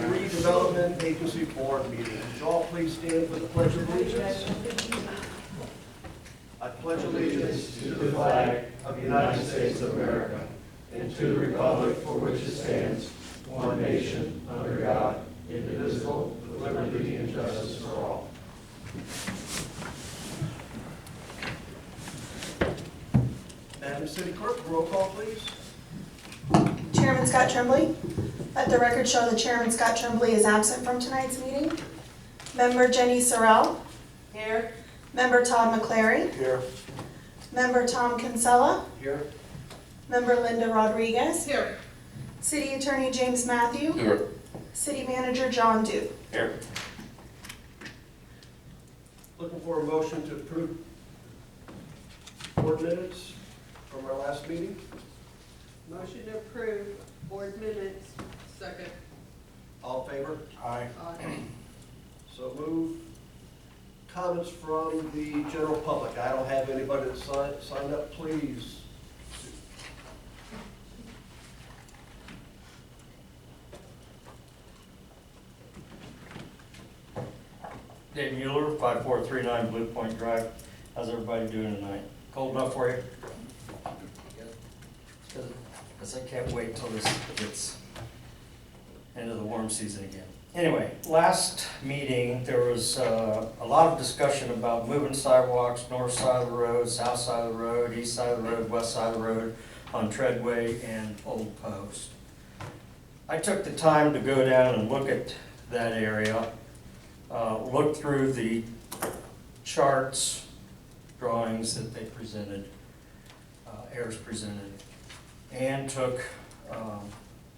Redevelopment Agency Board meeting. Would you all please stand for the Pledge of Allegiance? I pledge allegiance to the flag of the United States of America and to the republic for which it stands, one nation, under God, indivisible, with liberty and justice for all. Madam City Clerk, roll call, please. Chairman Scott Tremblay. Let the record show that Chairman Scott Tremblay is absent from tonight's meeting. Member Jenny Sorrell. Here. Member Todd McClary. Here. Member Tom Kinsella. Here. Member Linda Rodriguez. Here. City Attorney James Matthew. Here. City Manager John Duke. Here. Looking for a motion to approve board minutes from our last meeting. Motion to approve board minutes. Second. All in favor? Aye. Aye. So move. Comments from the general public. I don't have anybody that signed up, please. Dave Mueller, 5439 Blue Point Drive. How's everybody doing tonight? Cold enough for you? Because I can't wait till this gets into the warm season again. Anyway, last meeting, there was a lot of discussion about moving sidewalks, north side of the road, south side of the road, east side of the road, west side of the road, on Treadway and Old Post. I took the time to go down and look at that area, look through the charts, drawings that they presented, Ayers presented, and took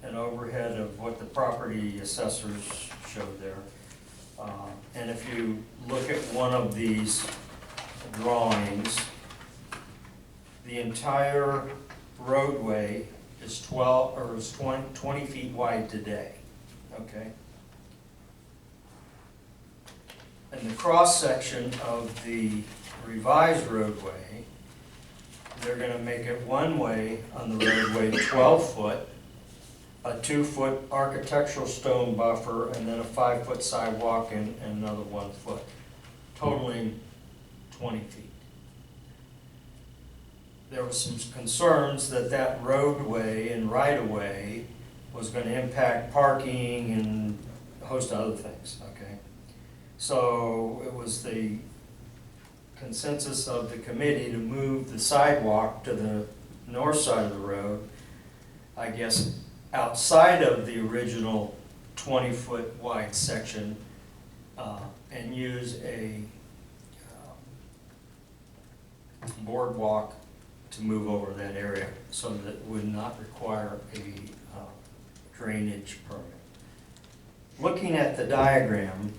an overhead of what the property assessors showed there. And if you look at one of these drawings, the entire roadway is 20 feet wide today, okay? And the cross-section of the revised roadway, they're gonna make it one way on the roadway, 12 foot, a 2-foot architectural stone buffer, and then a 5-foot sidewalk and another 1 foot, totaling 20 feet. There was some concerns that that roadway and right-of-way was going to impact parking and a host of other things, okay? So it was the consensus of the committee to move the sidewalk to the north side of the road, I guess outside of the original 20-foot wide section, and use a boardwalk to move over that area so that it would not require a drainage permit. Looking at the diagram,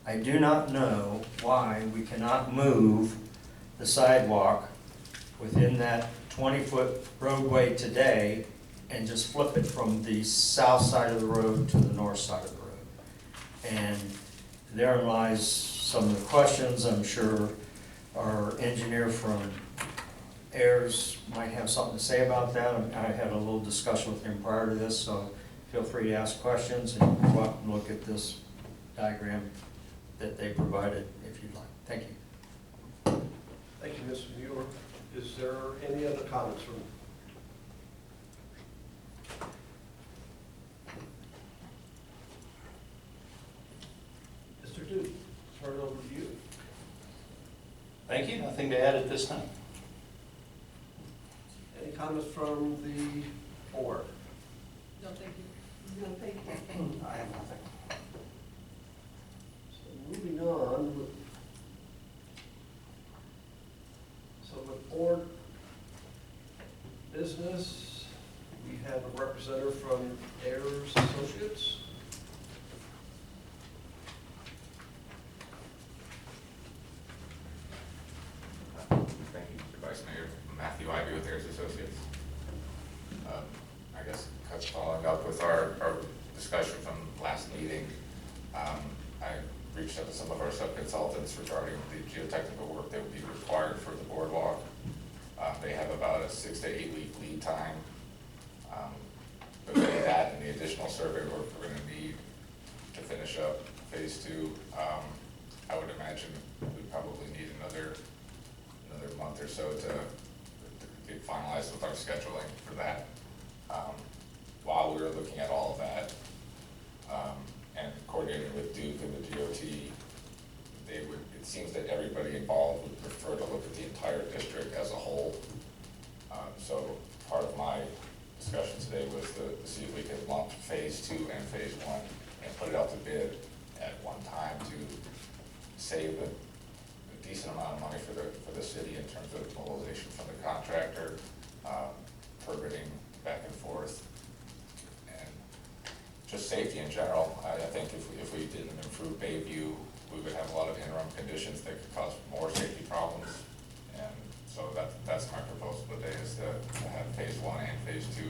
I do not know why we cannot move the sidewalk within that 20-foot roadway today and just flip it from the south side of the road to the north side of the road. And therein lies some of the questions. I'm sure our engineer from Ayers might have something to say about that. I had a little discussion with him prior to this, so feel free to ask questions and go out and look at this diagram that they provided if you'd like. Thank you. Thank you, Mr. Mueller. Is there any other comments from? Mr. Duke, turn it over to you. Thank you. Nothing to add at this time. Any comments from the board? No, thank you. No, thank you. I have nothing. So moving on. So with board business, we have a representative from Ayers Associates. Thank you, Vice Mayor. Matthew Ivy with Ayers Associates. I guess following up with our discussion from last meeting, I reached out to some of our sub-consultants regarding the geotechnical work that would be required for the boardwalk. They have about a 6 to 8 week lead time. But that and the additional finish up phase 2. I would imagine we probably need another month or so to get finalized with our scheduling for that. While we were looking at all of that, and coordinating with Duke and the DOT, it seems that everybody involved would prefer to look at the entire district as a whole. So part of my discussion today was to see if we could lump phase 2 and phase 1 and put it out to bid at one time to save a decent amount of money for the city in terms of mobilization from the contractor, permitting back and forth, and just safety in general. I think if we didn't improve Bayview, we would have a lot of interim conditions that could cause more safety problems. And so that's my proposal today, is to have phase 1 and phase 2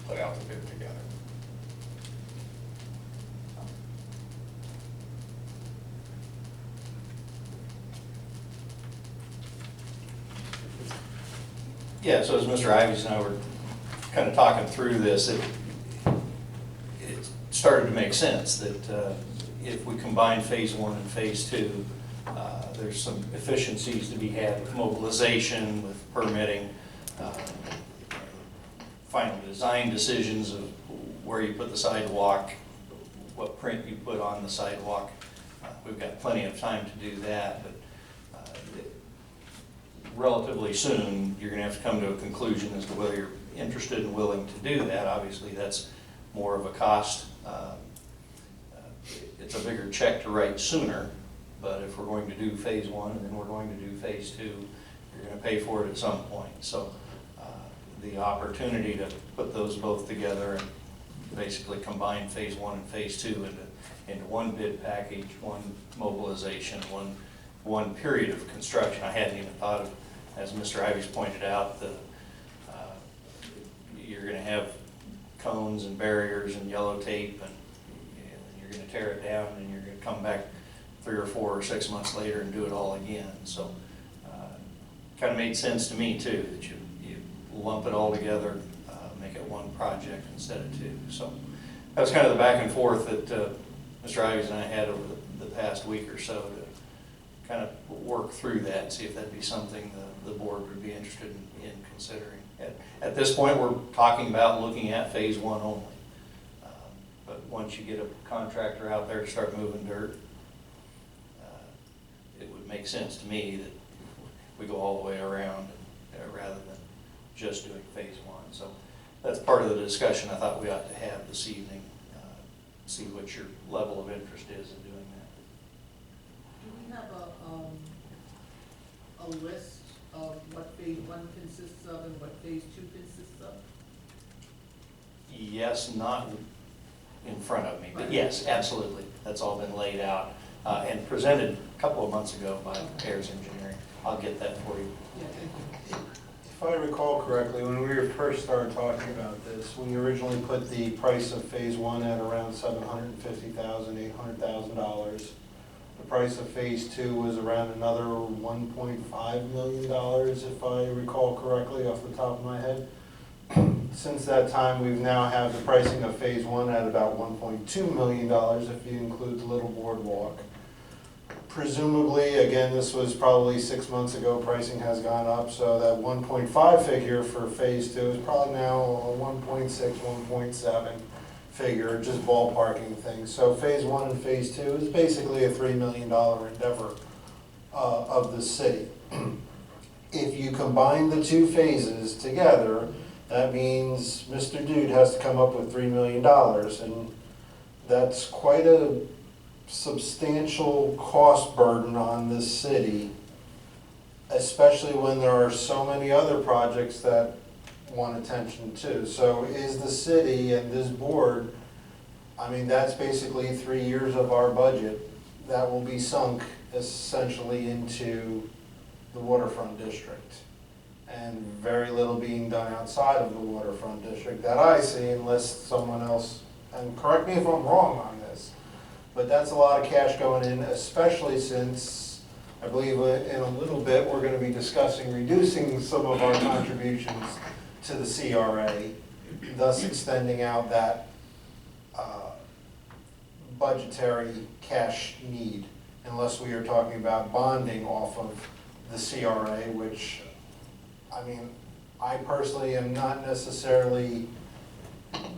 put out to bid together. Yeah, so as Mr. Ives and I were kind of talking through this, it started to make sense that if we combine phase 1 and phase 2, there's some efficiencies to be had with mobilization, with permitting, final design decisions of where you put the sidewalk, what print you put on the sidewalk. We've got plenty of time to do that, but relatively soon, you're gonna have to come to a conclusion as to whether you're interested and willing to do that. Obviously, that's more of a cost. It's a bigger check to write sooner, but if we're going to do phase 1 and then we're going to do phase 2, you're gonna pay for it at some point. So the opportunity to put those both together and basically combine phase 1 and phase 2 into one bid package, one mobilization, one period of construction. I hadn't even thought of, as Mr. Ives pointed out, you're going to have cones and barriers and yellow tape, and you're going to tear it down, and you're going to come back 3 or 4 or 6 months later and do it all again. So kind of made sense to me too, that you lump it all together, make it one project instead of 2. So that was kind of the back and forth that Mr. Ives and I had over the past week or so to kind of work through that, see if that'd be something the board would be interested in considering. At this point, we're talking about looking at phase 1 only. But once you get a contractor out there to start moving dirt, it would make sense to me that we go all the way around rather than just doing phase 1. So that's part of the discussion I thought we ought to have this evening, see what your level of interest is in doing that. Do we have a list of what phase 1 consists of and what phase 2 consists of? Yes, not in front of me, but yes, absolutely. That's all been laid out and presented a couple of months ago by Ayers Engineering. I'll get that for you. Yeah, thank you. If I recall correctly, when we first started talking about this, we originally put the price of phase 1 at around $750,000, $800,000. The price of phase 2 was around another $1.5 million, if I recall correctly off the top of my head. Since that time, we've now have the pricing of phase 1 at about $1.2 million if you include the little boardwalk. Presumably, again, this was probably 6 months ago, pricing has gone up, so that 1.5 figure for phase 2 is probably now a 1.6, 1.7 figure, just ballparking things. So phase 1 and phase 2 is basically a $3 million endeavor of the city. If you combine the 2 phases together, that means Mr. Dude has to come up with $3 million, and that's quite a substantial cost burden on this city, especially when there are so many other projects that want attention too. So is the city and this board, I mean, that's basically 3 years of our budget that will be sunk essentially into the waterfront district. And very little being done outside of the waterfront district that I see, unless someone else, and correct me if I'm wrong on this, but that's a lot of cash going in, especially since I believe in a little bit we're going to be discussing reducing some of our contributions to the CRA, thus extending out that budgetary cash need, unless we are talking about bonding off of the CRA, which, I mean, I personally am not necessarily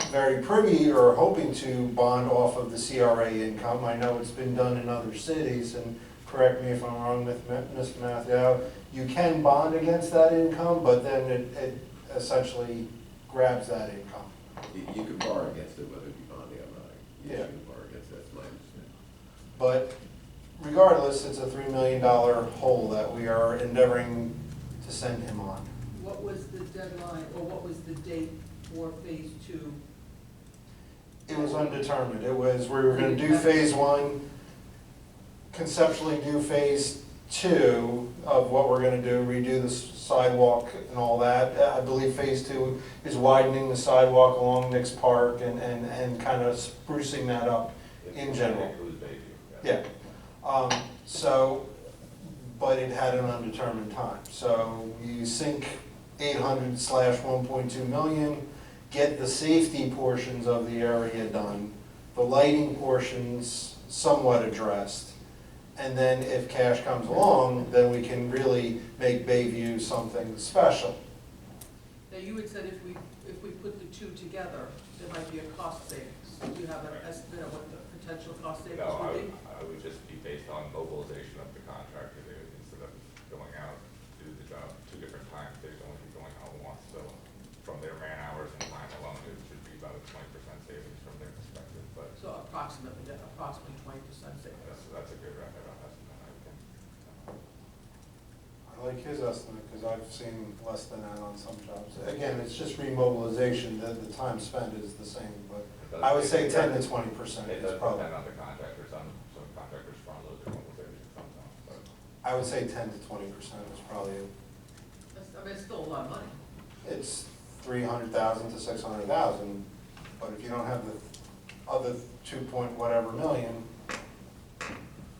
very privy or hoping to bond off of the CRA income. I know it's been done in other cities, and correct me if I'm wrong, Mr. Matthew, you can bond against that income, but then it essentially grabs that income. You can borrow against it, whether it be bonding or not. Yeah. You can borrow against it, that's my understanding. But regardless, it's a $3 million hole that we are endeavoring to send him on. What was the deadline, or what was the date for phase two? It was undetermined. It was, we were gonna do phase one, conceptually do phase two of what we're gonna do, redo the sidewalk and all that. I believe phase two is widening the sidewalk along Nick's Park and kind of sprucing that up in general. Yeah. So, but it had an undetermined time. So you sink 800/1.2 million, get the safety portions of the area done, the lighting portions somewhat addressed, and then if cash comes along, then we can really make Bayview something special. Now, you had said if we put the two together, there might be a cost savings. Do you have an estimate of what the potential cost savings No, would be? I would just be based on mobilization of the contractor there, instead of going out to do the job two different times, they'd only be going out once, so from their man hours and time alone, it should be about a 20% savings from their perspective, but So approximately 20% savings. that's a good estimate, I think. I like his estimate, because I've seen less than that on some jobs. Again, it's just remobilization, the time spent is the same, but I would say 10 to 20% It is does probably. depend on the contractor, some contractors front load their mobilization, some don't, but. I would say 10 to 20% is probably, I mean, it's still a lot of money. it's 300,000 to 600,000, but if you don't have the other 2 point whatever million, it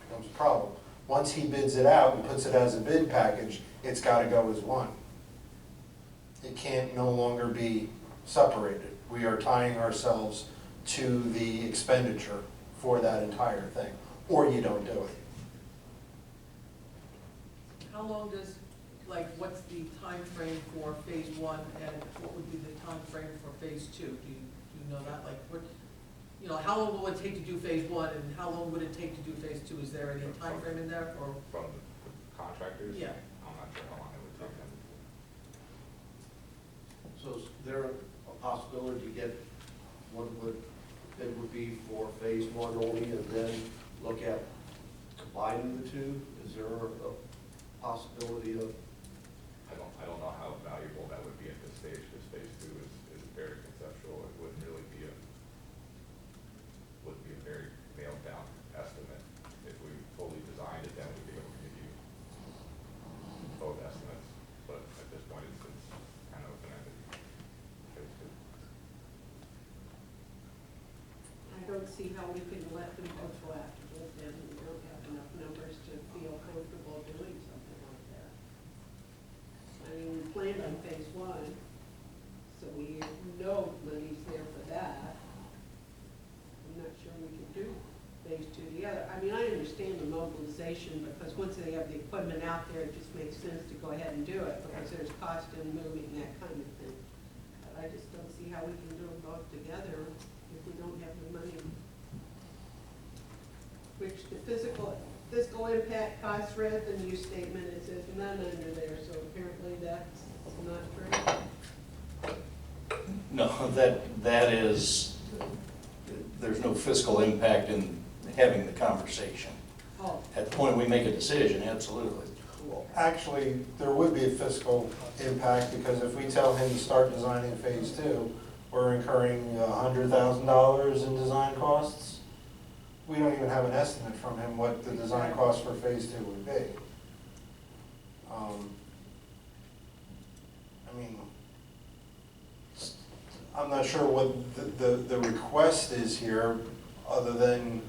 becomes a problem. Once he bids it out and puts it as a bid package, it's gotta go as one. It can't no longer be separated. We are tying ourselves to the expenditure for that entire thing, or you don't do it. How long does, like, what's the time frame for phase one, and what would be the time frame for phase two? Do you know that? Like, what, you know, how long will it take to do phase one, and how long would it take to do phase two? Is there any time frame in there, or? From the contractors? Yeah. I'm not sure how long it would take them. So is there a possibility to get what it would be for phase one only, and then look at combining the two? Is there a possibility of? I don't know how valuable that would be at this stage, because phase two is very conceptual. It wouldn't really be a very nailed down estimate. If we fully designed it, then we'd be able to give you both estimates, but at this point, it's kind of open-ended. Phase two. I don't see how we can let them go flat and we don't have enough numbers to feel comfortable doing something like that. I mean, we planned on phase one, so we know money's there for that. I'm not sure we can do phase two together. I mean, I understand the mobilization, because once they have the equipment out there, it just makes sense to go ahead and do it, because there's cost in moving, that kind of thing. But I just don't see how we can do them both together if we don't have the money. Which the fiscal impact cost revenue statement, it says none under there, so apparently that's not true. No, that is, there's no fiscal impact in having the conversation. Oh, At the point we make a decision, absolutely. Actually, there would be a fiscal impact, because if we tell him to start designing phase two, we're incurring $100,000 in design costs. We don't even have an estimate from him what the design cost for phase two would be. I mean, I'm not sure what the request is here, other than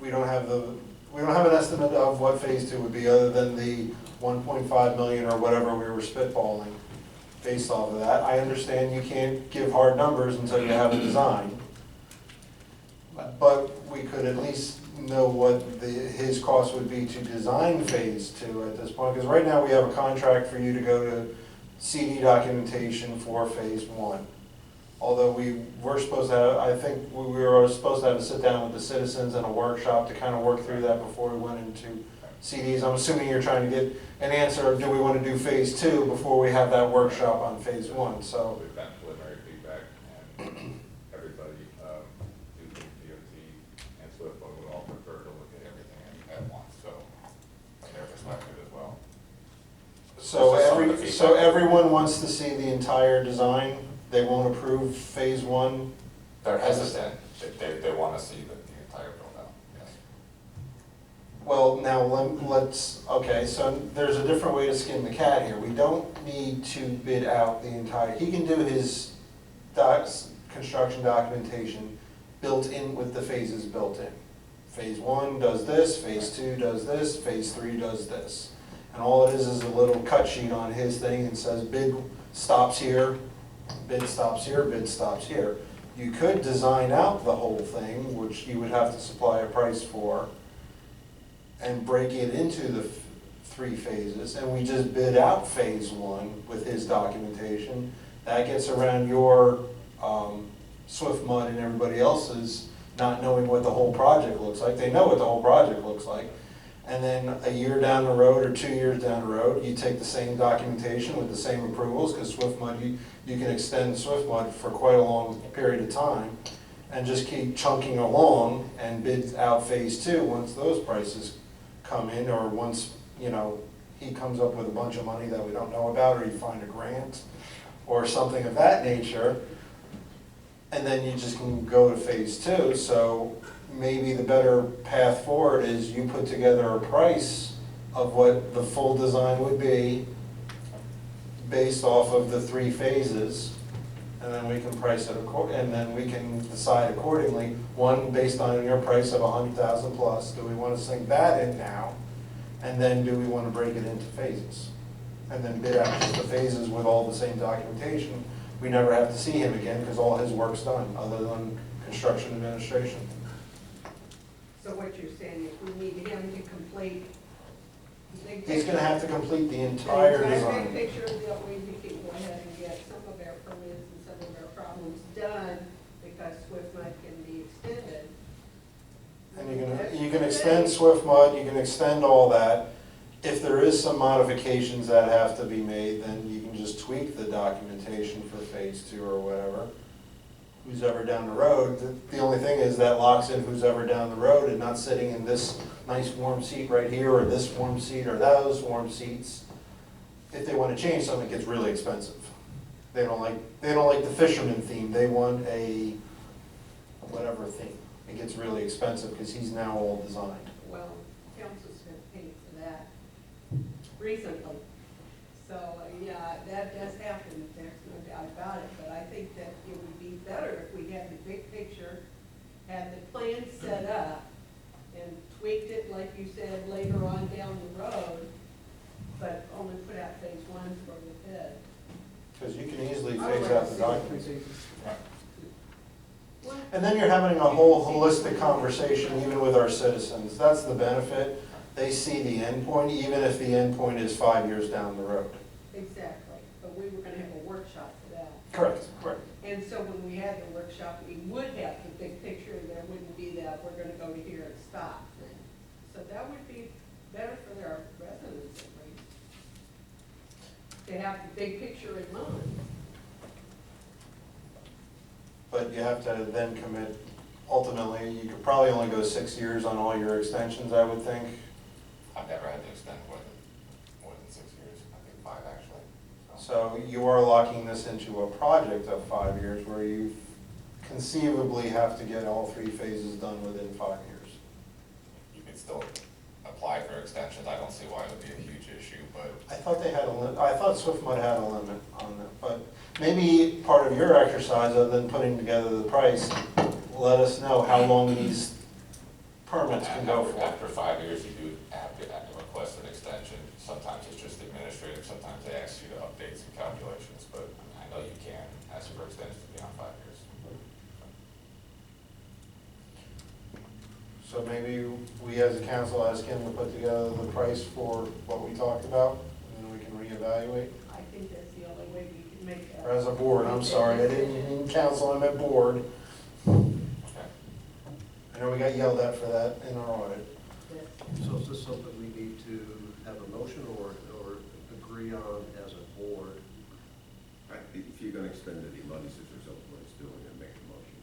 we don't have an estimate of what phase two would be, other than the 1.5 million or whatever we were spitballing based off of that. I understand you can't give hard numbers until you have a design. but we could at least know what his cost would be to design phase two at this point, because right now we have a contract for you to go to CD documentation for phase one. Although we were supposed to have, I think we were supposed to have a sit down with the citizens and a workshop to kind of work through that before we went into CDs. I'm assuming you're trying to get an answer, do we want to do phase two before we have that workshop on phase one, so. We've gotten preliminary feedback, and everybody, Duke, DOT, and Swift would all prefer to look at everything at once, so, from their perspective as well. So everyone wants to see the entire design, they won't approve phase one? They're hesitant, they want to see the entire build out, yes. Well, now, let's, okay, so there's a different way to skin the cat here. We don't need to bid out the entire, he can do his construction documentation built in with the phases built in. Phase one does this, phase two does this, phase three does this. And all it is a little cut sheet on his thing and says bid stops here, bid stops here, bid stops here. You could design out the whole thing, which you would have to supply a price for, and break it into the three phases, and we just bid out phase one with his documentation. That gets around your Swift Mud and everybody else's not knowing what the whole project looks like. They know what the whole project looks like. And then a year down the road or 2 years down the road, you take the same documentation with the same approvals, because Swift Mud, you can extend Swift Mud for quite a long period of time, and just keep chunking along and bid out phase two once those prices come in, or once, you know, he comes up with a bunch of money that we don't know about, or you find a grant or something of that nature, and then you just can go to phase two. So maybe the better path forward is you put together a price of what the full design would be based off of the three phases, and then we can price it and then we can decide accordingly. One, based on your price of 100,000 plus, do we want to sink that in now? And then do we want to break it into phases? And then bid out just the phases with all the same documentation. We never have to see him again because all his work's done, other than construction administration. So what you're saying is we need him to complete. He's gonna have to complete the entire Big design. picture, that way we can go ahead and get some of our permits and some of our problems done, because Swift Mud can be extended. And you can extend Swift Mud, you can extend all that. If there is some modifications that have to be made, then you can just tweak the documentation for phase two or whatever. Who's ever down the road, the only thing is that locks in who's ever down the road and not sitting in this nice warm seat right here, or this warm seat, or those warm seats. If they want to change something, it gets really expensive. They don't like the fisherman theme, they want a whatever theme. It gets really expensive because he's now all designed. Well, council's been paid for that recently. So, yeah, that does happen, there's no doubt about it, but I think that it would be better if we had the big picture, had the plan set up, and tweaked it, like you said, later on down the road, but only put out phase one for the bid. Because you can easily I would phase like out to the see all three documents. phases. And then you're having a whole holistic conversation even with our citizens. That's the benefit. They see the end point, even if the end point is 5 years down the road. Exactly, but we were gonna have a workshop for that. Correct, correct. And so when we had the workshop, we would have the big picture, and there wouldn't be that, we're gonna go to here and stop thing. So that would be better for their residents at least, to have the big picture in mind. But you have to then commit, ultimately, you could probably only go 6 years on all your extensions, I would think. I've never had to extend more than 6 years, I think 5 actually. So you are locking this into a project of 5 years where you conceivably have to get all three phases done within 5 years. You can still apply for extensions, I don't see why it would be a huge issue, but I thought they had I thought Swift Mud had a limit on that, but maybe part of your exercise, other than putting together the price, let us know how long these permits can go for. after 5 years, you do have to request an extension. Sometimes it's just administrative, sometimes they ask you to update some calculations, but I know you can ask for extensions beyond 5 years. So maybe we as a council ask him to put together the price for what we talked about, and then we can reevaluate. I think that's the only way we can make that. Or as a board, I'm sorry, I didn't mean council, I meant board. I know we got yelled at for that in our audit. So is this something we need to have a motion or agree on as a board? If you're gonna expend any money, since there's no point doing it, make a motion.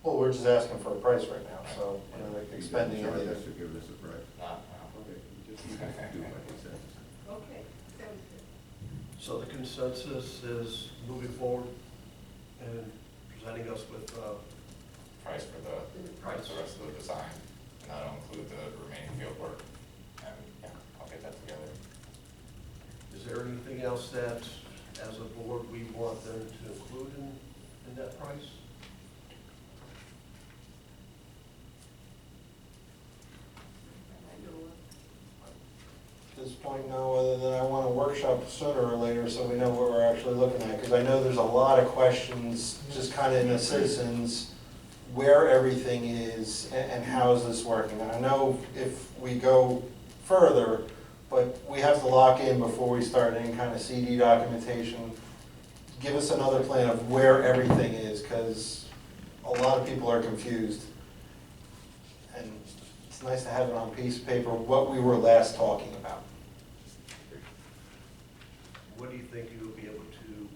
Well, we're just asking for a price right now, so, you know, like expending Charge anything. us to give us a price. Not now. Okay, just do my consensus. Okay, sounds good. So the consensus is moving forward and presenting us with, Price for the rest of the design, and that'll include the remaining field work. And, yeah, I'll get that together. is there anything else that, as a board, we want them to include in that price? I know, At this point, no, other than I want a workshop sooner or later so we know what we're actually looking at. Because I know there's a lot of questions, just kind of in the citizens, where everything is and how is this working. And I know if we go further, but we have to lock in before we start any kind of CD documentation. Give us another plan of where everything is, because a lot of people are confused. And it's nice to have it on a piece of paper, what we were last talking about. When do you think you will be able to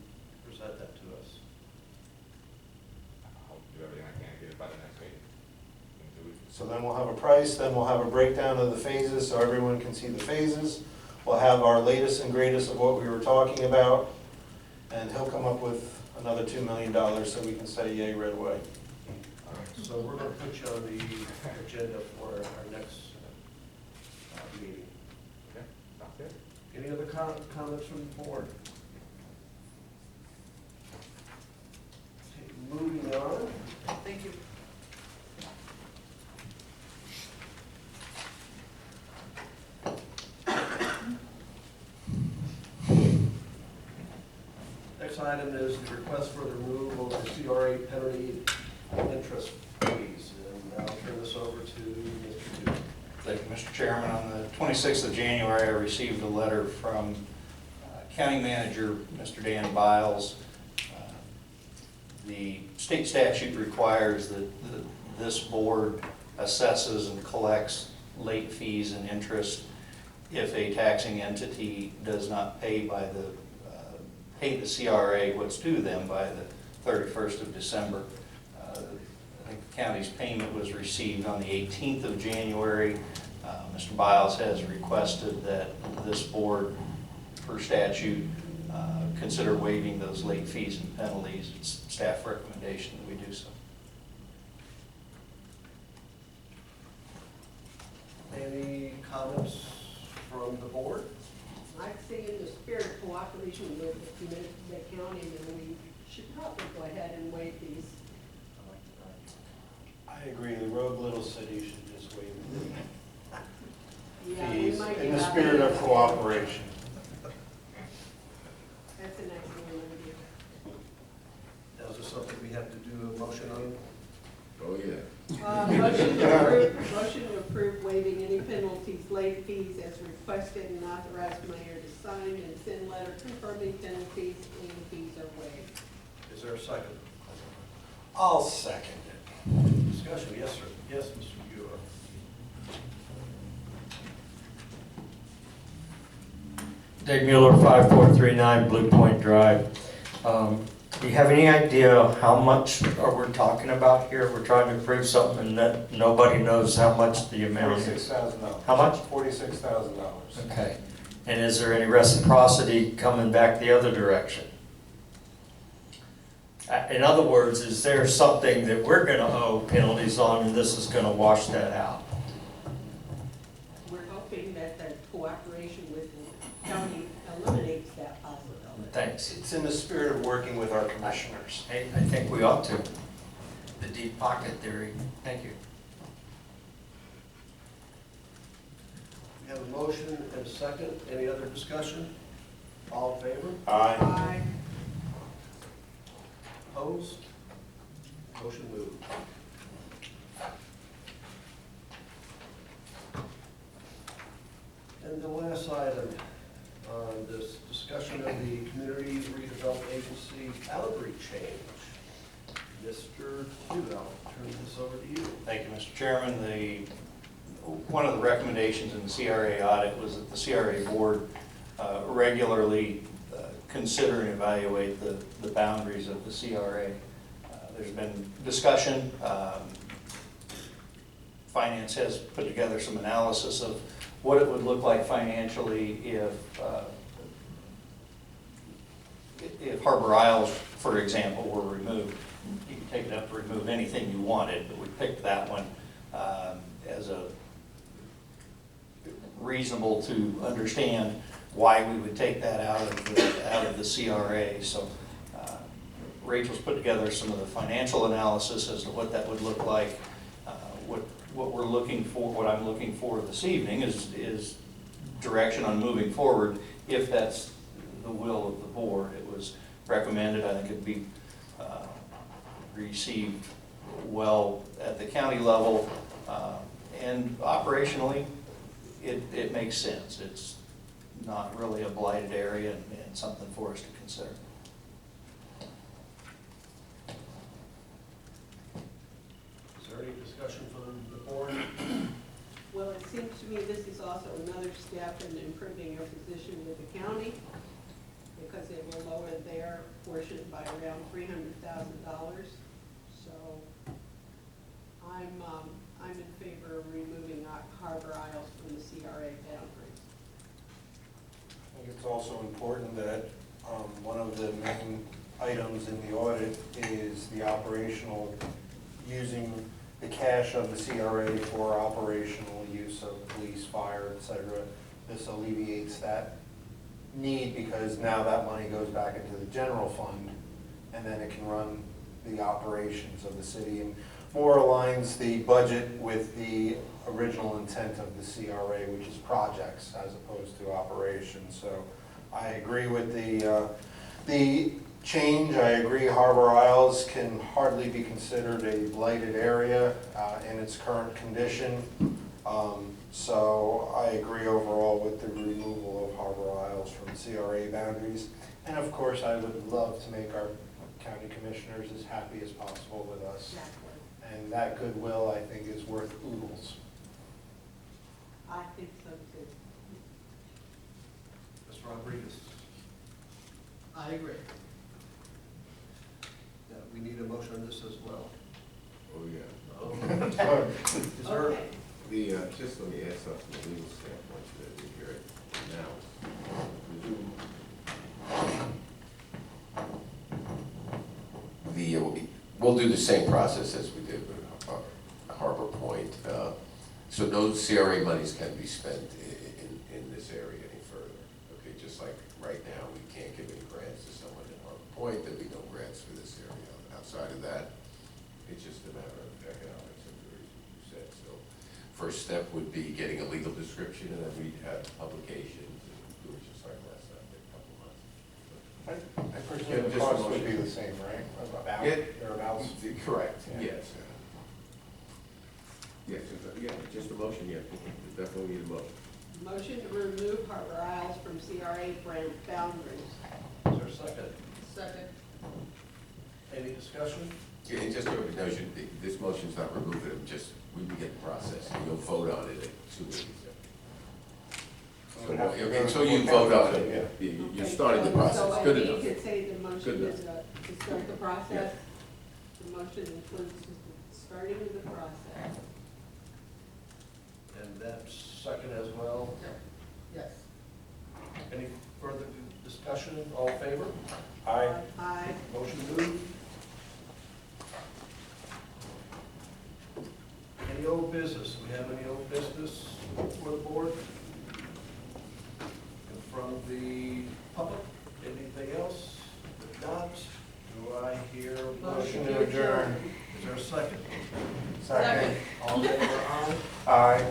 present that to us? I'll do everything I can to get it by the next week. In 2 weeks. So then we'll have a price, then we'll have a breakdown of the phases, so everyone can see the phases. We'll have our latest and greatest of what we were talking about, and he'll come up with another $2 million so we can say yay right away. All right, so we're gonna put you on the agenda for our next meeting. Okay, sounds good. Any other comments from the board? Okay, moving on. Thank you. Next item is the request for the removal of the CRA penalty interest fees. And I'll turn this over to Mr. Duke. Thank you, Mr. Chairman. On the 26th of January, I received a letter from County Manager, Mr. Dan Biles. The state statute requires that this board assesses and collects late fees and interest if a taxing entity does not pay pay the CRA what's due them by the 31st of December. I think the county's payment was received on the 18th of January. Mr. Biles has requested that this board, per statute, consider waiving those late fees and penalties. It's staff recommendation that we do so. Any comments from the board? I'd say in the spirit of cooperation with the county, then we should probably go ahead and waive these. I agree, the Rogue Little City should just waive Yeah, the we fees might in the get out spirit of that. cooperation. That's an excellent idea. Now, is this something we have to do a motion on? Oh, yeah. Motion to approve waiving any penalties, late fees as requested, and authorize mayor to sign and send letter confirming penalties and fees are waived. Is there a second? I'll second it. Discussion, yes, sir. Yes, Mr. Bueller. Dave Mueller, 5439 Blue Point Drive. Do you have any idea how much are we talking about here? We're trying to prove something and that nobody knows how much the amount is. $46,000. How much? $46,000. Okay. And is there any reciprocity coming back the other direction? In other words, is there something that we're going to owe penalties on and this is going to wash that out? We're hoping that the cooperation with the county eliminates that possibility. Thanks. It's in the spirit of working with our commissioners. I think we ought to. The deep pocket theory. Thank you. We have a motion and a second. Any other discussion? All in favor? Aye. Aye. Opposed? Motion moved. And the last item on this discussion of the Community Redevelopment Agency boundary change. Mr. Hugh, I'll turn this over to you. Thank you, Mr. Chairman. One of the recommendations in the CRA audit was that the CRA board regularly consider and evaluate the boundaries of the CRA. There's been discussion. Finance has put together some analysis of what it would look like financially if Harbor Isles, for example, were removed. You could take it up to remove anything you wanted, but we picked that one as a reasonable to understand why we would take that out of the CRA. So Rachel's put together some of the financial analysis as to what that would look like. What we're looking for, what I'm looking for this evening is direction on moving forward if that's the will of the board. It was recommended, I think it'd be received well at the county level, and operationally it makes sense. It's not really a blighted area and something for us to consider. Is there any discussion from the board? Well, it seems to me this is also another step in improving your position with the county, because it will lower their portion by around $300,000. So I'm in favor of removing Harbor Isles from the CRA boundaries. I think it's also important that one of the main items in the audit is the operational, using the cash of the CRA for operational use of police, fire, etc. This alleviates that need because now that money goes back into the general fund and then it can run the operations of the city and more aligns the budget with the original intent of the CRA, which is projects as opposed to operations. So I agree with the change. I agree Harbor Isles can hardly be considered a blighted area in its current condition. So I agree overall with the removal of Harbor Isles from CRA boundaries. And of course, I would love to make our county commissioners as happy as possible with us. Exactly. And that goodwill, I think, is worth oodles. I think so too. Mr. Rodriguez? I agree. Yeah, we need a motion on this as well. Oh, yeah. Is there, Okay. Just let me add something from the legal standpoint so that we hear it now. We'll do the same process as we did with Harbor Point. So no CRA monies can be spent in this area any further. Okay, just like right now, we can't give any grants to someone in Harbor Point, there'll be no grants for this area. Outside of that, it's just a matter of economics and the reasons you said. So first step would be getting a legal description, and then we'd have publications and do it just like last time, a couple months. I presume the cost would be the same, right? About, Yeah. thereabouts? Correct, Yeah. yes. Yes, yeah, just a motion, yeah, definitely need a motion. Motion to remove Harbor Isles from CRA boundaries. is there a second? Second. Any discussion? Yeah, and just so everybody knows, this motion's not removing it, just, we begin the process, and you'll vote on it at 2 weeks. So we'd have to go Until to you the vote on council, it, you're Okay, starting the so- process, good So I enough. need to say the Good motion enough. is to start the process. The motion includes starting of the process. And that's second as well. Yes. Any further discussion? All in favor? Aye. Aye. Motion moved. Any old business? Do we have any old business for the board? And from the public, anything else? If not, do I hear a Motion motion? to adjourn. Is there a second? Second. All in favor, aye? Aye.